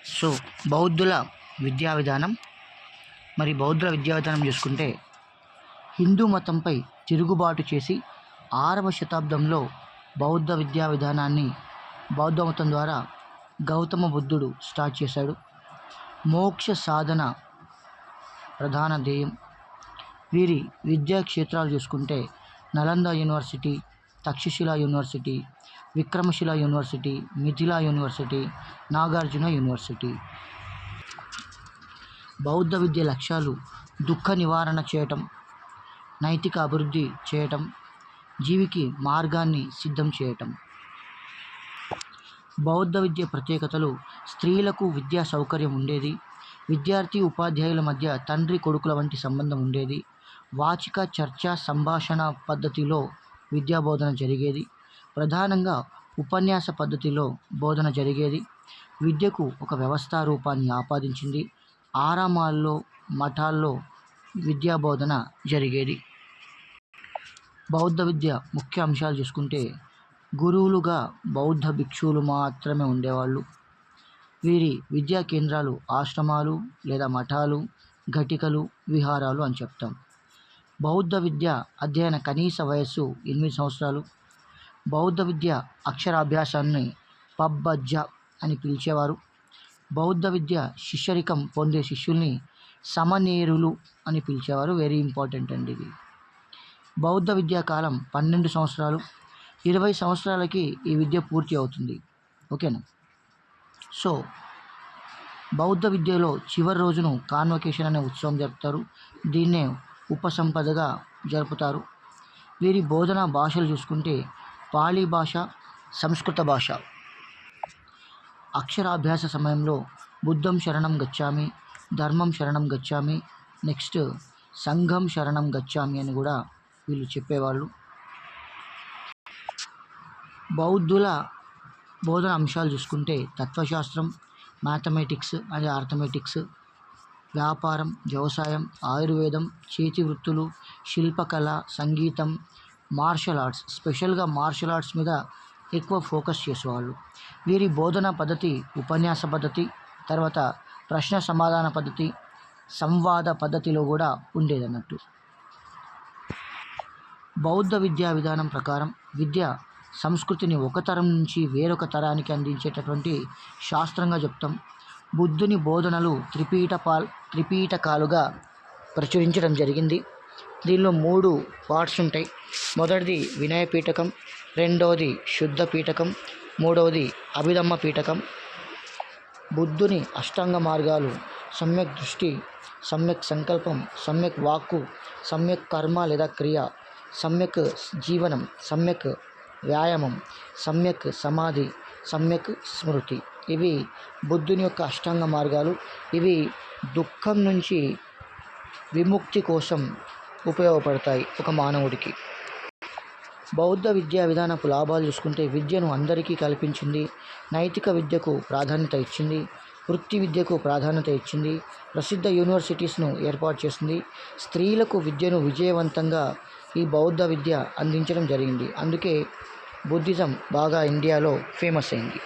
So బౌద్ధుల విద్యా విధానం బౌద్ధుల విద్యా విధానం చూసుకుంటే హిందూ మతంపై తిరుగుబాటు చేసి 6వ శతాబ్దంలో బౌద్ధ విద్యా విధానాన్ని బౌద్ధ మతం ద్వారా గౌతమ బుద్ధుడు స్టార్ట్ చేశాడు. మోక్ష సాధన ప్రధాన ధ్యేయం. వీరి విద్యా క్షేత్రాలు చూసుకుంటే Nalanda university, Takshashila university, Vikramashila university, Mithila university, Nagarjuna university. బౌద్ధ విద్య లక్ష్యాలు దుఃఖ నివారణ చేయటం, నైతిక అభివృద్ధి చేయటం, జీవికి మార్గాన్ని సిద్ధం చేయటం. బౌద్ధ విద్య ప్రత్యేకతలు: స్త్రీలకు విద్యా సౌకర్యం ఉండేది. విద్యార్థి ఉపాధ్యాయుల మధ్య తండ్రి కొడుకుల వంటి సంబంధం ఉండేది. వాచిక చర్చ సంభాషణ పద్ధతిలో విద్యా బోధన జరిగేది. ప్రధానంగా ఉపన్యాస పద్ధతిలో బోధన జరిగేది. విద్యకు ఒక వ్యవస్థా రూపాన్ని ఆపాదించింది. ఆరామాల్లో, మఠాల్లో విద్యా బోధన జరిగేది. బౌద్ధ విద్య ముఖ్య అంశాలు చూసుకుంటే గురువులుగా బౌద్ధ భిక్షువులు మాత్రమే ఉండేవాళ్ళు. వీరి విద్యా కేంద్రాలు ఆశ్రమాలు లేదా మఠాలు, ఘటికలు, విహారాలు అని చెప్తాం. బౌద్ధ విద్య అధ్యయన కనీస వయస్సు 8 సంవత్సరాలు. బౌద్ధ విద్య అక్షరాభ్యాసాన్ని పబ్బజ్జ అని పిలిచేవారు. బౌద్ధ విద్య శిష్యరికం పొందే శిష్యుల్ని సమనేరులు అని పిలిచేవారు. వెరీ ఇంపార్టెంట్ అండి ఇది. బౌద్ధ విద్యా కాలం 12 సంవత్సరాలు. 20 సంవత్సరాలకి ఈ విద్య పూర్తి అవుతుంది. ఓకేనా. సో బౌద్ధ విద్యలో చివరి రోజును కాన్వకేషన్ అనే ఉత్సవం జరుపుతారు. దీన్నే ఉపసంపదగా జరుపుతారు. వీరి బోధనా భాషలు చూసుకుంటే పాళీ భాష, సంస్కృత భాష. అక్షరాభ్యాస సమయంలో బుద్ధం శరణం గచ్చామి, ధర్మం శరణం గచ్చామి, నెక్స్ట్ సంఘం శరణం గచ్చామి అని కూడా వీళ్ళు చెప్పేవాళ్ళు. బౌద్ధుల బోధన అంశాలు చూసుకుంటే తత్వశాస్త్రం, మ్యాథమెటిక్స్ అదే ఆర్థమెటిక్స్, వ్యాపారం, వ్యవసాయం, ఆయుర్వేదం, చేతి వృత్తులు, శిల్పకళ, సంగీతం, మార్షల్ ఆర్ట్స్. స్పెషల్గా మార్షల్ ఆర్ట్స్ మీద ఎక్కువ ఫోకస్ చేసేవాళ్ళు. వీరి బోధనా పద్ధతి ఉపన్యాస పద్ధతి, తర్వాత ప్రశ్న సమాధాన పద్ధతి, సంవాద పద్ధతిలో కూడా ఉండేదన్నట్టు. బౌద్ధ విద్యా విధానం ప్రకారం విద్య సంస్కృతిని ఒక తరం నుంచి వేరొక తరానికి అందించేటటువంటి శాస్త్రంగా చెప్తాం. బుద్ధుని బోధనలు త్రిపీఠకాలుగా ప్రచురించడం జరిగింది. దీనిలో 3 పార్ట్స్ ఉంటాయి. మొదటిది వినయ పీఠకం, రెండవది శుద్ధ పీఠకం, మూడవది అభిధమ్మ పీఠకం. బుద్ధుని అష్టాంగ మార్గాలు: సమ్యక్ దృష్టి, సమ్యక్ సంకల్పం, సమ్యక్ వాక్కు, సమ్యక్ కర్మ లేదా క్రియ, సమ్యక్ జీవనం, సమ్యక్ వ్యాయామం, సమ్యక్ సమాధి, సమ్యక్ స్మృతి. ఇవి బుద్ధుని యొక్క అష్టాంగ మార్గాలు. ఇవి దుఃఖం నుంచి విముక్తి కోసం ఉపయోగపడతాయి ఒక మానవుడికి. బౌద్ధ విద్యా విధానపు లాభాలు చూసుకుంటే విద్యను అందరికీ కల్పించింది. నైతిక విద్యకు ప్రాధాన్యత ఇచ్చింది. వృత్తి విద్యకు ప్రాధాన్యత ఇచ్చింది. ప్రసిద్ధ యూనివర్సిటీస్ను ఏర్పాటు చేసింది. స్త్రీలకు విద్యను విజయవంతంగా ఈ బౌద్ధ విద్య అందించడం జరిగింది. అందుకే బుద్ధిజం బాగా ఇండియాలో ఫేమస్ అయింది.